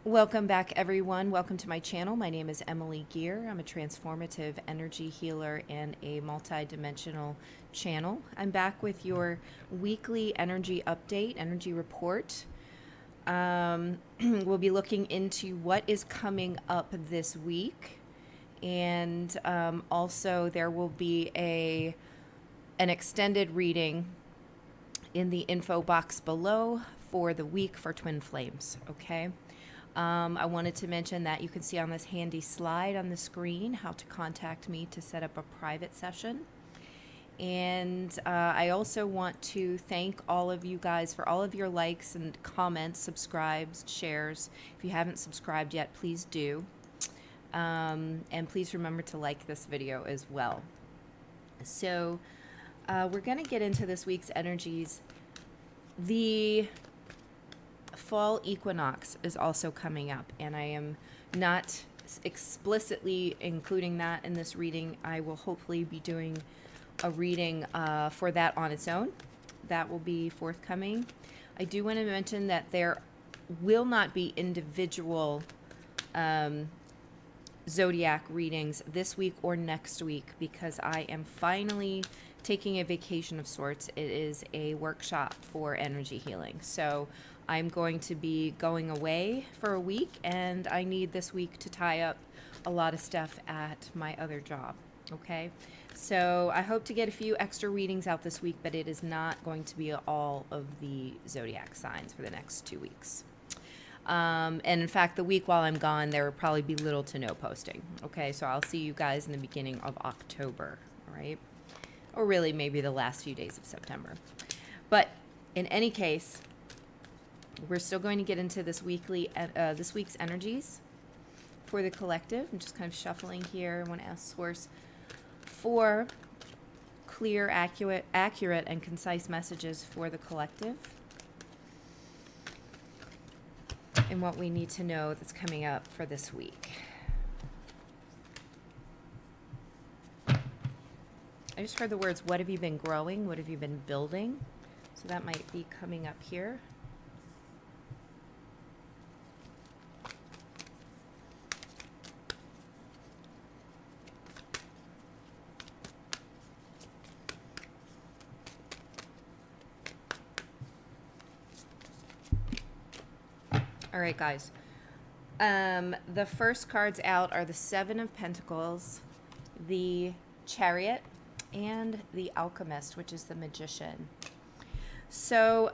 Welcome back, everyone. Welcome to my channel. My name is Emily Gear. I'm a transformative energy healer and a multi-dimensional channel. I'm back with your weekly energy update, energy report. We'll be looking into what is coming up this week, and also there will be an extended reading in the info box below for the week for Twin Flames. Okay. I wanted to mention that you can see on this handy slide on the screen how to contact me to set up a private session. And I also want to thank all of you guys for all of your likes and comments, subscribes, shares. If you haven't subscribed yet, please do. And please remember to like this video as well. So we're going to get into this week's energies. The fall equinox is also coming up, and I am not explicitly including that in this reading. I will hopefully be doing a reading for that on its own. That will be forthcoming. I do want to mention that there will not be individual zodiac readings this week or next week because I am finally taking a vacation of sorts. It is a workshop for energy healing. So I'm going to be going away for a week, and I need this week to tie up a lot of stuff at my other job. Okay, so I hope to get a few extra readings out this week, but it is not going to be all of the zodiac signs for the next 2 weeks. And in fact, the week while I'm gone, there will probably be little to no posting. Okay, so I'll see you guys in the beginning of October, all right? Or really maybe the last few days of September. But in any case, we're still going to get into this week's energies for the collective. I'm just kind of shuffling here. I want to ask Source for clear, accurate, and concise messages for the collective and what we need to know that's coming up for this week. I just heard the words, what have you been growing? What have you been building? So that might be coming up here. All right, guys. The first cards out are the Seven of Pentacles, the Chariot, and the Alchemist, which is the Magician. So,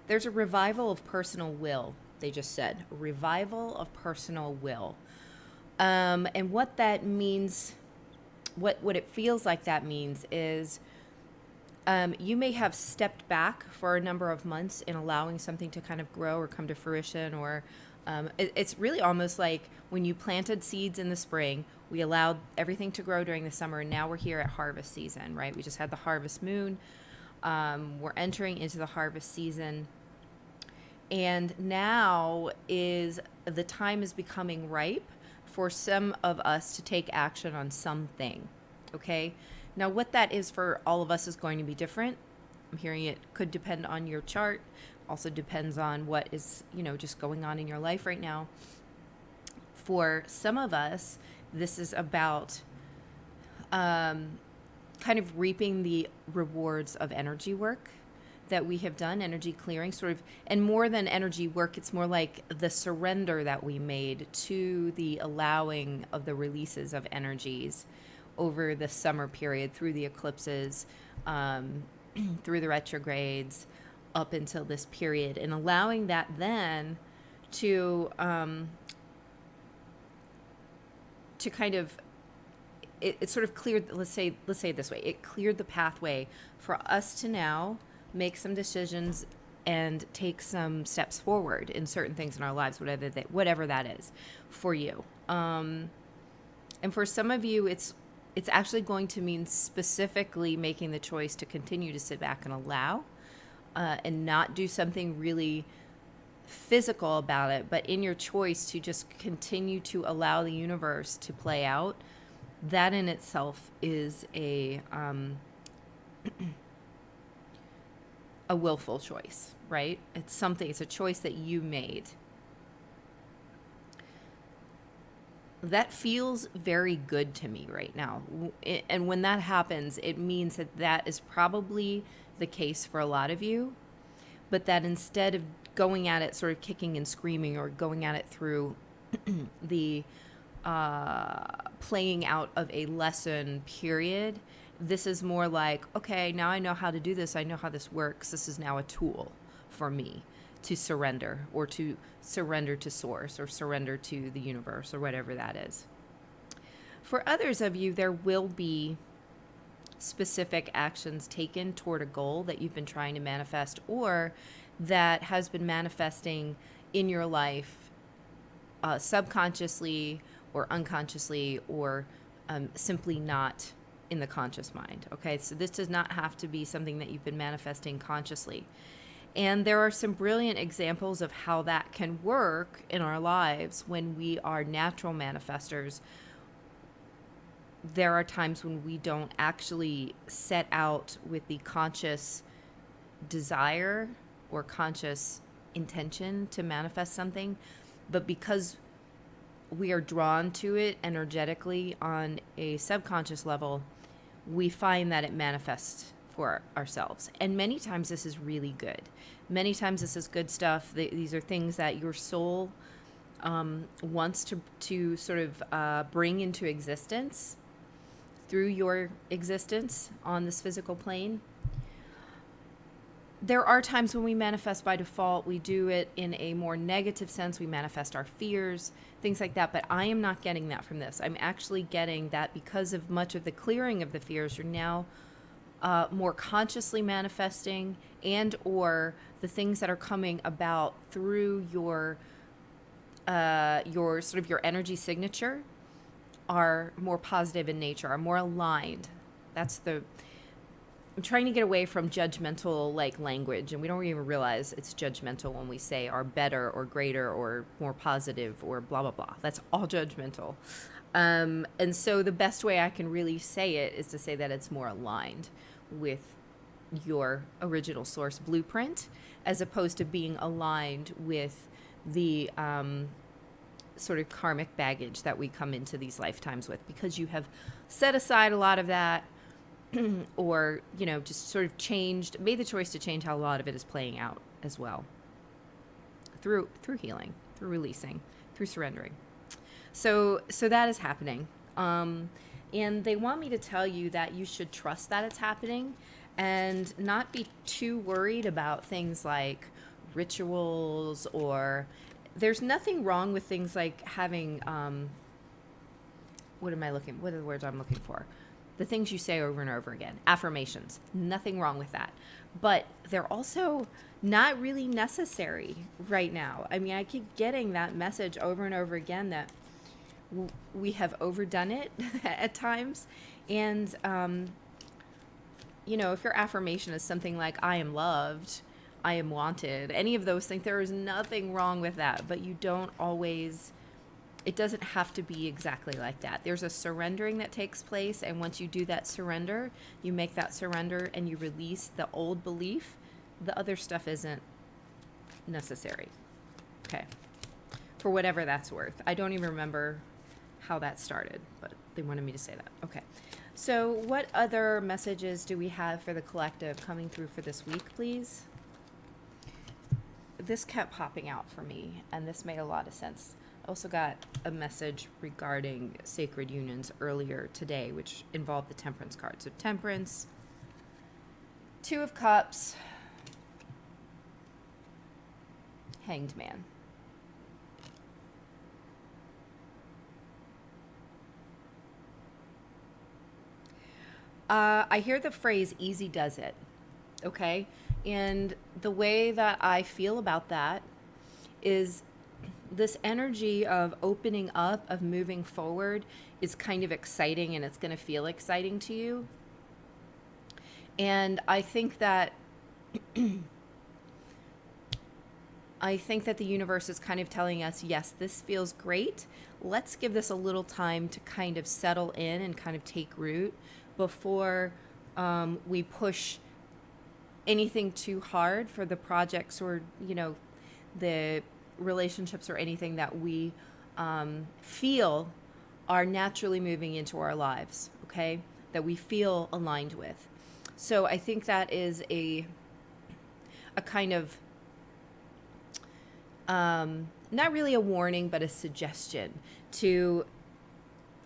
there's a revival of personal will, they just said. A revival of personal will. And what that means, what it feels like that means is you may have stepped back for a number of months in allowing something to kind of grow or come to fruition, or it's really almost like when you planted seeds in the spring, we allowed everything to grow during the summer, and now we're here at harvest season, right? We just had the harvest moon. We're entering into the harvest season, and now is the time is becoming ripe for some of us to take action on something, okay? Now, what that is for all of us is going to be different. I'm hearing it could depend on your chart. Also depends on what is, just going on in your life right now. For some of us, this is about kind of reaping the rewards of energy work that we have done, energy clearing, sort of, and more than energy work, it's more like the surrender that we made to the allowing of the releases of energies over the summer period, through the eclipses, through the retrogrades, up until this period, and allowing that then to kind of, it sort of cleared, let's say it this way, it cleared the pathway for us to now make some decisions and take some steps forward in certain things in our lives, whatever that is for you. And for some of you, it's actually going to mean specifically making the choice to continue to sit back and allow, and not do something really physical about it, but in your choice to just continue to allow the universe to play out. That in itself is a willful choice, right? It's a choice that you made. That feels very good to me right now. And when that happens, it means that that is probably the case for a lot of you, but that instead of going at it sort of kicking and screaming, or going at it through the playing out of a lesson period, this is more like, okay, now I know how to do this. I know how this works. This is now a tool for me to surrender, or to surrender to source, or surrender to the universe, or whatever that is. For others of you, there will be specific actions taken toward a goal that you've been trying to manifest, or that has been manifesting in your life subconsciously or unconsciously, or simply not in the conscious mind. Okay, so this does not have to be something that you've been manifesting consciously. And there are some brilliant examples of how that can work in our lives when we are natural manifestors. There are times when we don't actually set out with the conscious desire or conscious intention to manifest something, but because we are drawn to it energetically on a subconscious level, we find that it manifests for ourselves. And many times this is really good. Many times this is good stuff. These are things that your soul wants to sort of bring into existence through your existence on this physical plane. There are times when we manifest by default. We do it in a more negative sense. We manifest our fears, things like that. But I am not getting that from this. I'm actually getting that because of much of the clearing of the fears, you're now more consciously manifesting, and or the things that are coming about through your sort of your energy signature are more positive in nature, are more aligned. I'm trying to get away from judgmental like language, and we don't even realize it's judgmental when we say are better or greater or more positive or blah blah blah. That's all judgmental. And so the best way I can really say it is to say that it's more aligned with your original source blueprint, as opposed to being aligned with the sort of karmic baggage that we come into these lifetimes with, because you have set aside a lot of that, or, you know, just sort of made the choice to change how a lot of it is playing out as well, through healing, through releasing, through surrendering. So that is happening. And they want me to tell you that you should trust that it's happening, and not be too worried about things like rituals, or there's nothing wrong with things like having, what are the words I'm looking for? The things you say over and over again, affirmations, nothing wrong with that. But they're also not really necessary right now. I mean, I keep getting that message over and over again that we have overdone it at times. And, you know, if your affirmation is something like, I am loved, I am wanted, any of those things, there is nothing wrong with that. But you don't always, it doesn't have to be exactly like that. There's a surrendering that takes place. And once you do that surrender, you make that surrender and you release the old belief, the other stuff isn't necessary. Okay. For whatever that's worth. I don't even remember how that started, but they wanted me to say that. Okay. So what other messages do we have for the collective coming through for this week, please? This kept popping out for me, and this made a lot of sense. I also got a message regarding sacred unions earlier today, which involved the Temperance card. So Temperance, Two of Cups, Hanged Man. I hear the phrase easy does it, okay? And the way that I feel about that is this energy of opening up, of moving forward, is kind of exciting, and it's going to feel exciting to you. And I think that the universe is kind of telling us, yes, this feels great. Let's give this a little time to kind of settle in and kind of take root before we push anything too hard for the projects or, the relationships or anything that we feel are naturally moving into our lives, okay? That we feel aligned with. So I think that is a kind of, not really a warning, but a suggestion to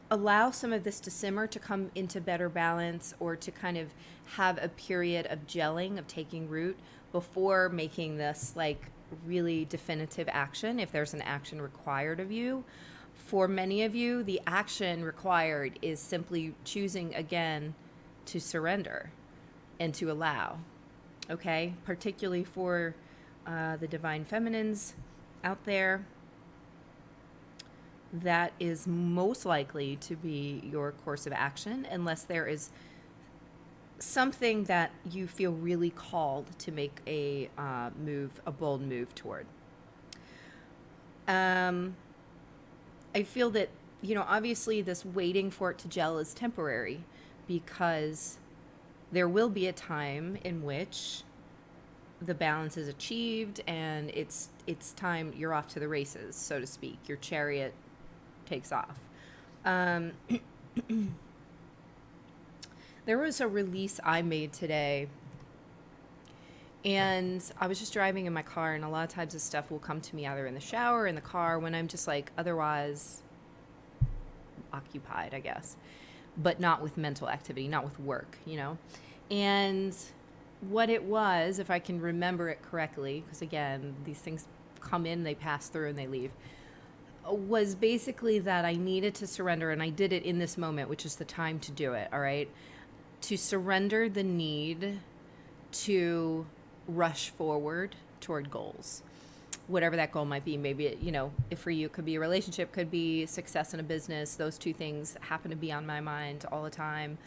allow some of this to simmer, to come into better balance, or to kind of have a period of gelling, of taking root before making this like really definitive action, if there's an action required of you. For many of you, the action required is simply choosing again to surrender and to allow, okay? Particularly for the divine feminines out there, that is most likely to be your course of action, unless there is something that you feel really called to make a bold move toward. I feel that, obviously this waiting for it to gel is temporary, because there will be a time in which the balance is achieved and it's time, you're off to the races, so to speak. Your chariot takes off. There was a release I made today, and I was just driving in my car, and a lot of times this stuff will come to me either in the shower or in the car when I'm just like otherwise occupied, I guess, but not with mental activity, not with work, And what it was, if I can remember it correctly, because again, these things come in, they pass through, and they leave, was basically that I needed to surrender, and I did it in this moment, which is the time to do it, all right? To surrender the need to rush forward toward goals, whatever that goal might be. Maybe it, if for you it could be a relationship, could be success in a business. Those two things happen to be on my mind all the time.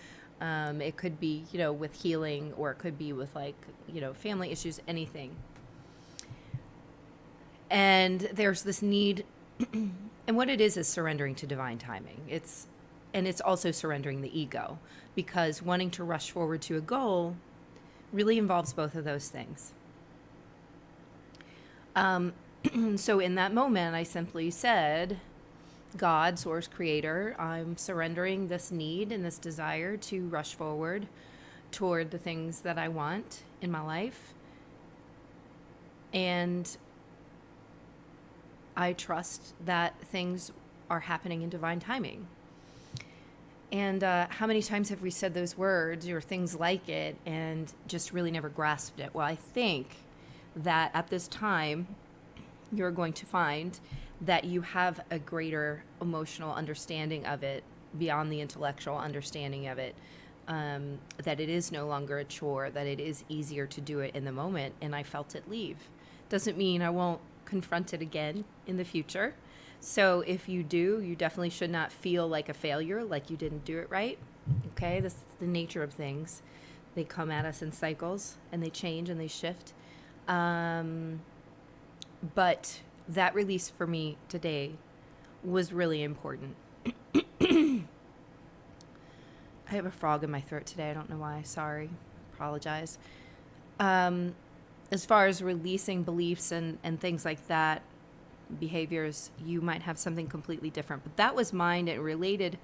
It could be, with healing, or it could be with family issues, anything. And there's this need, and what it is surrendering to divine timing. It's also surrendering the ego, because wanting to rush forward to a goal really involves both of those things. So in that moment, I simply said, God, source, creator, I'm surrendering this need and this desire to rush forward toward the things that I want in my life. And I trust that things are happening in divine timing. And how many times have we said those words or things like it and just really never grasped it? Well, I think that at this time, you're going to find that you have a greater emotional understanding of it beyond the intellectual understanding of it, that it is no longer a chore, that it is easier to do it in the moment, and I felt it leave. Doesn't mean I won't confront it again in the future. So if you do, you definitely should not feel like a failure, like you didn't do it right. Okay, this is the nature of things. They come at us in cycles, and they change and they shift. But that release for me today was really important. I have a frog in my throat today. I don't know why. Sorry. Apologize. As far as releasing beliefs and things like that, behaviors, you might have something completely different. But that was mine. It related,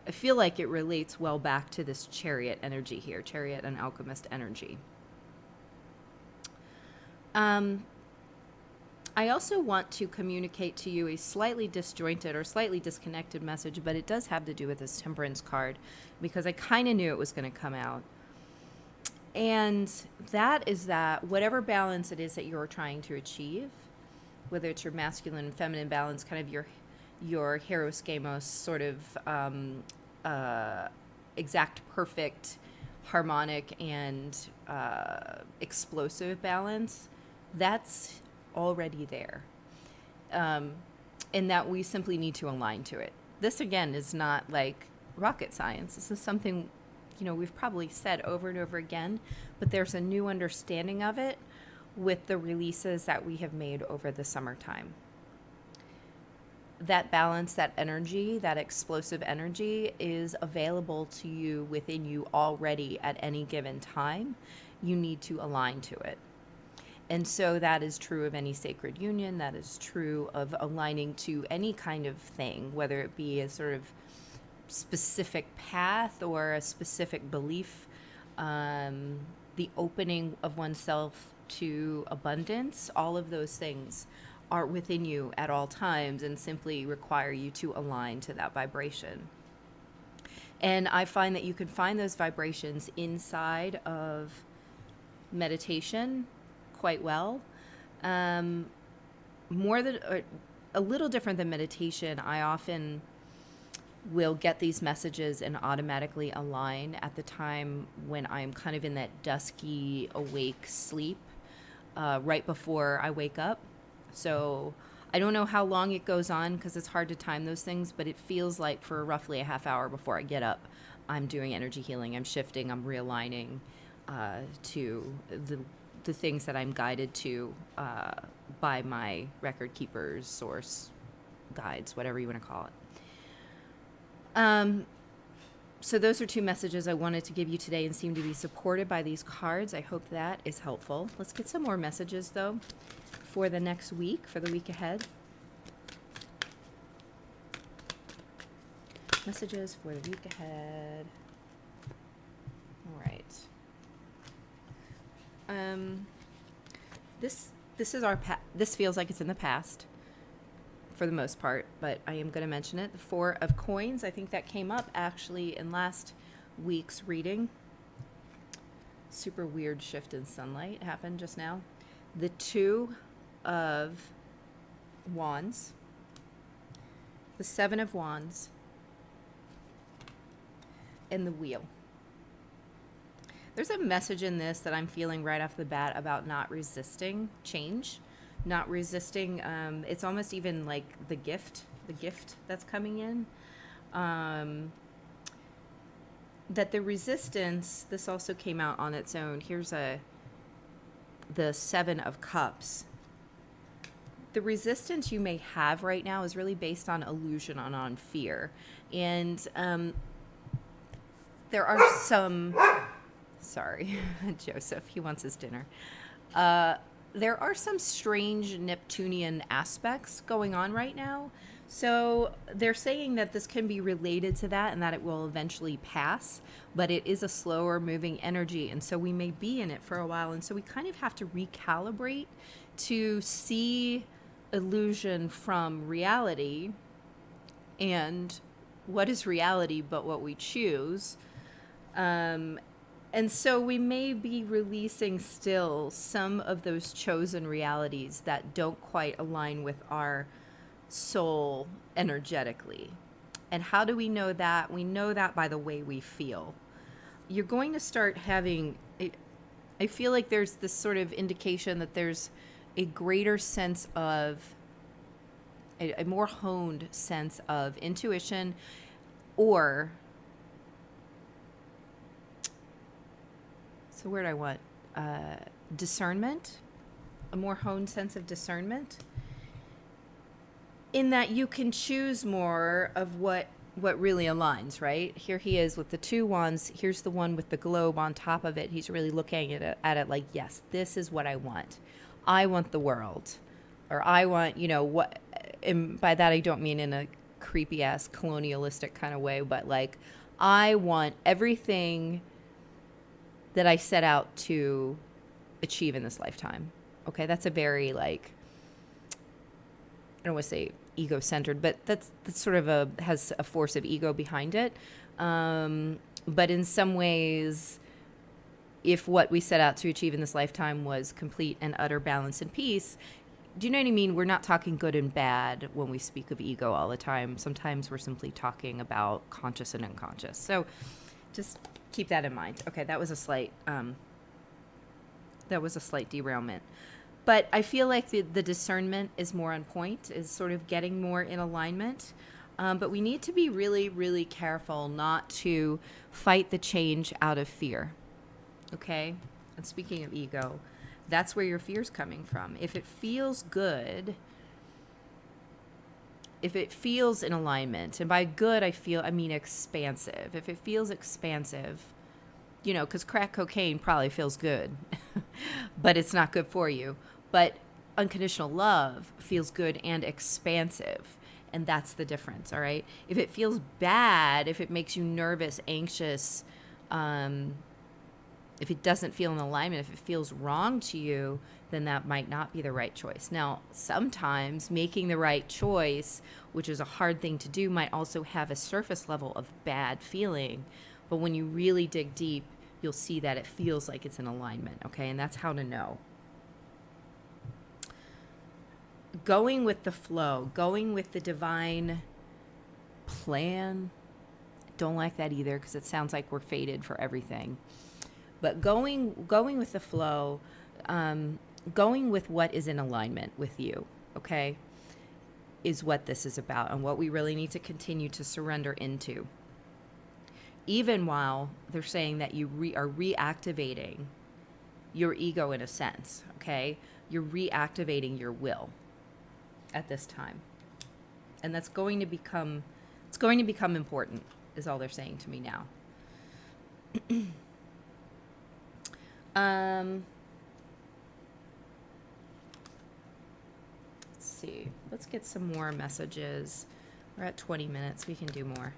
I feel like it relates well back to this chariot energy here, chariot and alchemist energy. I also want to communicate to you a slightly disjointed or slightly disconnected message, but it does have to do with this temperance card, because I kind of knew it was going to come out. And that is that whatever balance it is that you're trying to achieve, whether it's your masculine and feminine balance, kind of your Hieros Gamos sort of exact, perfect, harmonic, and explosive balance, that's already there. And that we simply need to align to it. This, again, is not like rocket science. This is something, we've probably said over and over again, but there's a new understanding of it with the releases that we have made over the summertime. That balance, that energy, that explosive energy is available to you within you already at any given time. you need to align to it. And so that is true of any sacred union. That is true of aligning to any kind of thing, whether it be a sort of specific path or a specific belief, the opening of oneself to abundance. All of those things are within you at all times and simply require you to align to that vibration. And I find that you can find those vibrations inside of meditation quite well. More than a little different than meditation, I often will get these messages and automatically align at the time when I'm kind of in that dusky awake sleep, right before I wake up. So I don't know how long it goes on because it's hard to time those things, but it feels like for roughly a half hour before I get up, I'm doing energy healing. I'm shifting, I'm realigning to the things that I'm guided to by my record keepers, source, guides, whatever you want to call it. So those are two messages I wanted to give you today and seem to be supported by these cards. I hope that is helpful. Let's get some more messages, though, for the next week, for the week ahead. Messages for the week ahead. All right. This is our this feels like it's in the past for the most part, but I am going to mention it. The Four of Coins, I think that came up actually in last week's reading. Super weird shift in sunlight happened just now. The Two of Wands, the Seven of Wands, and the Wheel. There's a message in this that I'm feeling right off the bat about not resisting change, not resisting. It's almost even like the gift that's coming in. That the resistance, this also came out on its own. Here's the Seven of Cups. The resistance you may have right now is really based on illusion and on fear. And there are some... Sorry, Joseph, he wants his dinner. There are some strange Neptunian aspects going on right now. So they're saying that this can be related to that and that it will eventually pass, but it is a slower moving energy. And so we may be in it for a while. And so we kind of have to recalibrate to see illusion from reality. And what is reality but what we choose? And so we may be releasing still some of those chosen realities that don't quite align with our soul energetically. And how do we know that? We know that by the way we feel. You're going to start having, I feel like there's this sort of indication that there's a greater sense of, a more honed sense of intuition or... So where do I want? Discernment, a more honed sense of discernment, in that you can choose more of what really aligns, right? Here he is with the two wands. Here's the one with the globe on top of it. He's really looking at it like, yes, this is what I want. I want the world. Or I want, what, and by that I don't mean in a creepy ass colonialistic kind of way, but like, I want everything that I set out to achieve in this lifetime. Okay, that's a very I don't want to say ego-centered, but that's sort of has a force of ego behind it. But in some ways, if what we set out to achieve in this lifetime was complete and utter balance and peace, do you know what I mean? We're not talking good and bad when we speak of ego all the time. Sometimes we're simply talking about conscious and unconscious. So just keep that in mind. Okay, that was a slight derailment. But I feel like the discernment is more on point, is sort of getting more in alignment. But we need to be really, really careful not to fight the change out of fear. Okay? And speaking of ego, that's where your fear's coming from. If it feels good, if it feels in alignment, and by good I mean expansive. If it feels expansive, You know, because crack cocaine probably feels good, but it's not good for you. But unconditional love feels good and expansive. And that's the difference, all right? If it feels bad, if it makes you nervous, anxious, if it doesn't feel in alignment, if it feels wrong to you, then that might not be the right choice. Now, sometimes making the right choice, which is a hard thing to do, might also have a surface level of bad feeling. But when you really dig deep, you'll see that it feels like it's in alignment, okay? And that's how to know. Going with the flow, going with the divine plan. Don't like that either, because it sounds like we're fated for everything. But going with the flow, going with what is in alignment with you, okay, is what this is about, and what we really need to continue to surrender into. Even while they're saying that you are reactivating your ego in a sense, okay? You're reactivating your will at this time. And that's going to become important, is all they're saying to me now. Let's see. Let's get some more messages. We're at 20 minutes. We can do more.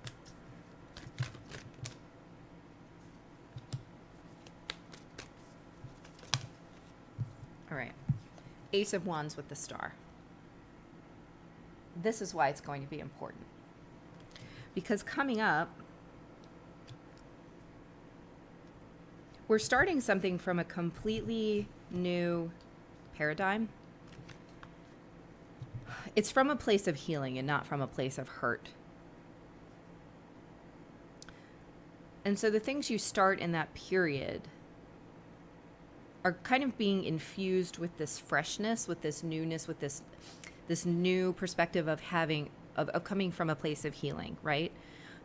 All right. Ace of Wands with the star. This is why it's going to be important. Because coming up, we're starting something from a completely new paradigm. It's from a place of healing and not from a place of hurt. And so the things you start in that period are kind of being infused with this freshness, with this newness, with this new perspective of coming from a place of healing, right?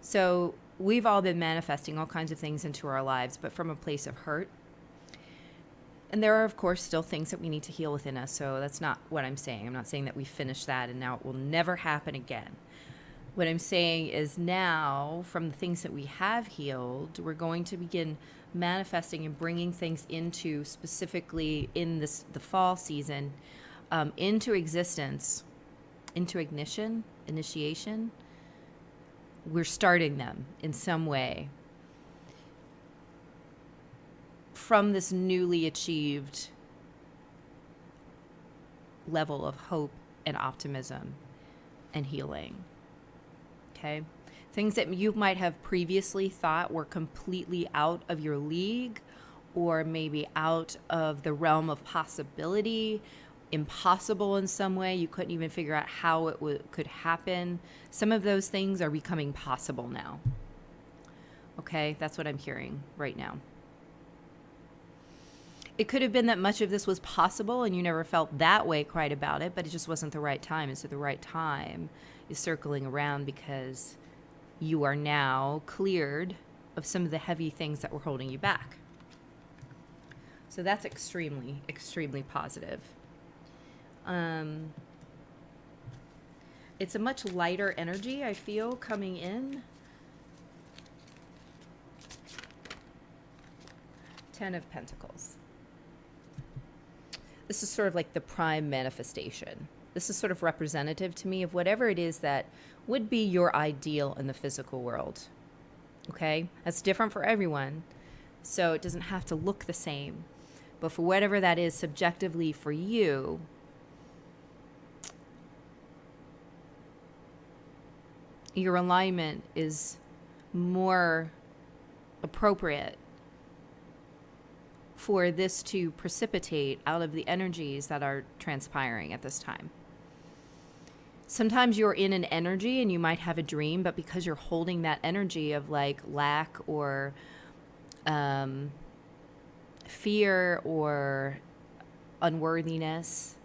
So we've all been manifesting all kinds of things into our lives, but from a place of hurt. And there are, of course, still things that we need to heal within us. So that's not what I'm saying. I'm not saying that we finished that and now it will never happen again. What I'm saying is now, from the things that we have healed, we're going to begin manifesting and bringing things into, specifically in the fall season, into existence, into initiation. We're starting them in some way from this newly achieved level of hope and optimism and healing. Okay? Things that you might have previously thought were completely out of your league, or maybe out of the realm of possibility, impossible in some way. You couldn't even figure out how it could happen. Some of those things are becoming possible now. Okay? That's what I'm hearing right now. It could have been that much of this was possible and you never felt that way quite about it, but it just wasn't the right time. And so the right time is circling around because you are now cleared of some of the heavy things that were holding you back. So that's extremely, extremely positive. It's a much lighter energy, I feel, coming in. 10 of Pentacles. This is sort of like the prime manifestation. This is sort of representative to me of whatever it is that would be your ideal in the physical world. Okay? That's different for everyone, so it doesn't have to look the same. But for whatever that is subjectively for you, your alignment is more appropriate for this to precipitate out of the energies that are transpiring at this time. Sometimes you're in an energy and you might have a dream, but because you're holding that energy of like lack or fear or unworthiness,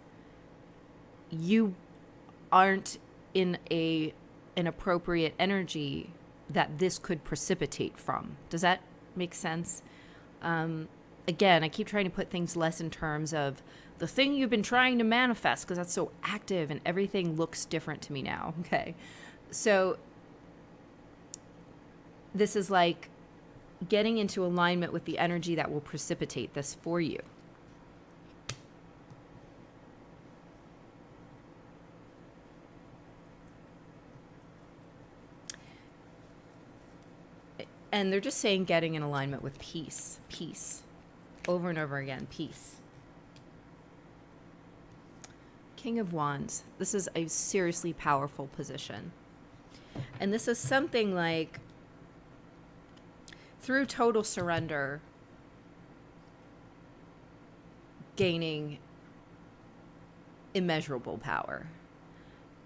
you aren't in an appropriate energy that this could precipitate from. Does that make sense? Again, I keep trying to put things less in terms of the thing you've been trying to manifest, because that's so active and everything looks different to me now. Okay. So this is like getting into alignment with the energy that will precipitate this for you. And they're just saying getting in alignment with peace, peace, over and over again, peace. King of Wands. This is a seriously powerful position. And this is something like, through total surrender, gaining immeasurable power.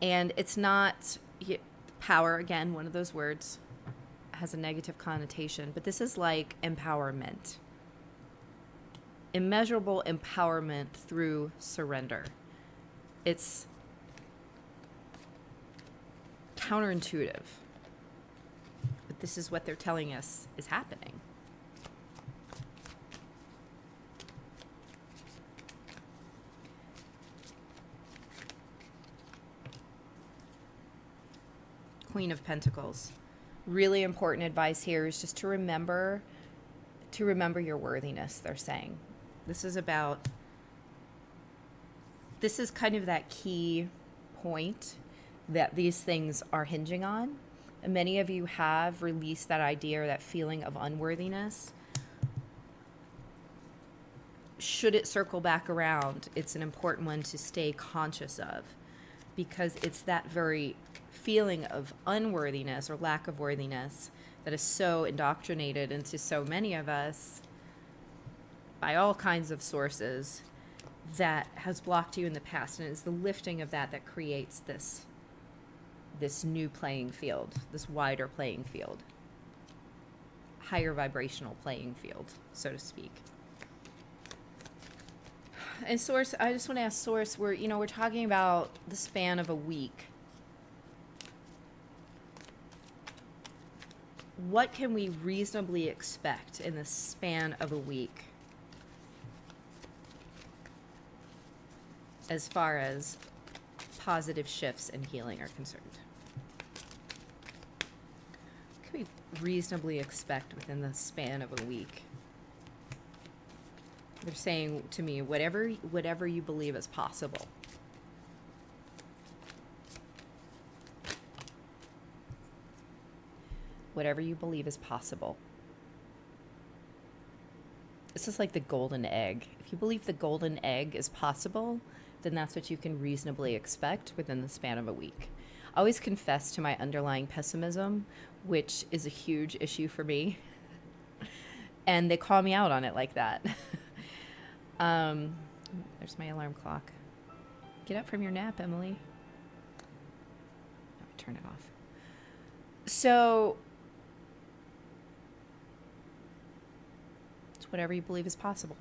And it's not power, again, one of those words has a negative connotation, but this is like empowerment. Immeasurable empowerment through surrender. It's counterintuitive, but this is what they're telling us is happening. Queen of Pentacles. Really important advice here is just to remember your worthiness, they're saying. This is kind of that key point that these things are hinging on. And many of you have released that idea or that feeling of unworthiness. Should it circle back around, it's an important one to stay conscious of, because it's that very feeling of unworthiness or lack of worthiness that is so indoctrinated into so many of us by all kinds of sources that has blocked you in the past. And it's the lifting of that that creates this new playing field, this wider playing field, higher vibrational playing field, so to speak. And Source, I just want to ask Source, we're talking about the span of a week. What can we reasonably expect in the span of a week as far as positive shifts and healing are concerned? What can we reasonably expect within the span of a week? They're saying to me, whatever you believe is possible. Whatever you believe is possible. This is like the golden egg. If you believe the golden egg is possible, then that's what you can reasonably expect within the span of a week. I always confess to my underlying pessimism, which is a huge issue for me. And they call me out on it like that. There's my alarm clock. Get up from your nap, Emily. Oh, turn it off. So, it's whatever you believe is possible.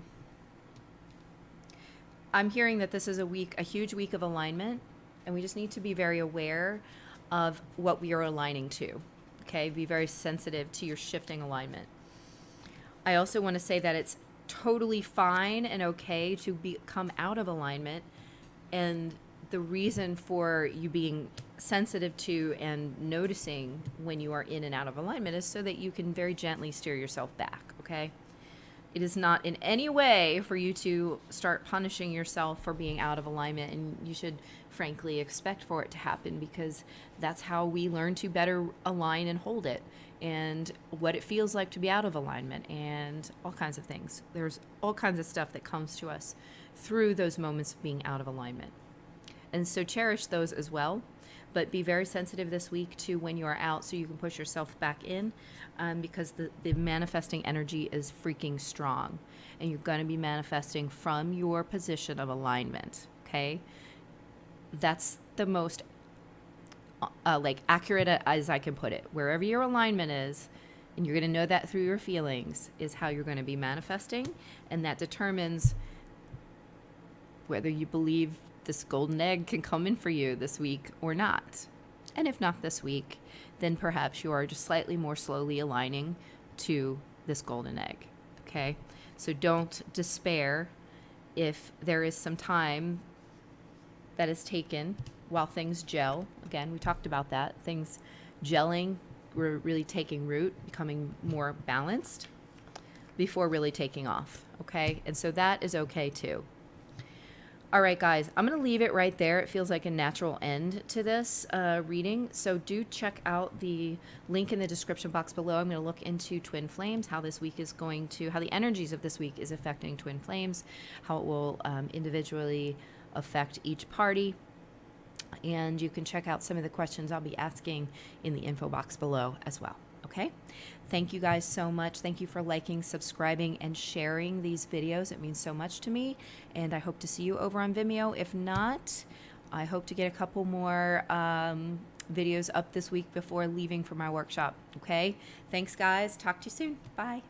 I'm hearing that this is a huge week of alignment, and we just need to be very aware of what we are aligning to. Okay, be very sensitive to your shifting alignment. I also want to say that it's totally fine and okay to come out of alignment, and the reason for you being sensitive to and noticing when you are in and out of alignment is so that you can very gently steer yourself back. Okay, it is not in any way for you to start punishing yourself for being out of alignment, and you should frankly expect for it to happen, because that's how we learn to better align and hold it, and what it feels like to be out of alignment, and all kinds of things. There's all kinds of stuff that comes to us through those moments of being out of alignment. And so cherish those as well, but be very sensitive this week to when you are out so you can push yourself back in, because the manifesting energy is freaking strong, and you're going to be manifesting from your position of alignment, okay? That's the most accurate as I can put it. Wherever your alignment is, and you're going to know that through your feelings, is how you're going to be manifesting, and that determines whether you believe this golden egg can come in for you this week or not. And if not this week, then perhaps you are just slightly more slowly aligning to this golden egg, okay? So don't despair if there is some time that is taken while things gel. Again, we talked about that. Things gelling we're really taking root, becoming more balanced before really taking off. Okay. And so that is okay too. All right, guys, I'm going to leave it right there. It feels like a natural end to this reading. So do check out the link in the description box below. I'm going to look into twin flames, how this week is going to, how the energies of this week is affecting twin flames, how it will individually affect each party. And you can check out some of the questions I'll be asking in the info box below as well. Okay. Thank you guys so much. Thank you for liking, subscribing, and sharing these videos. It means so much to me. And I hope to see you over on Vimeo. If not, I hope to get a couple more videos up this week before leaving for my workshop. Okay. Thanks, guys. Talk to you soon. Bye.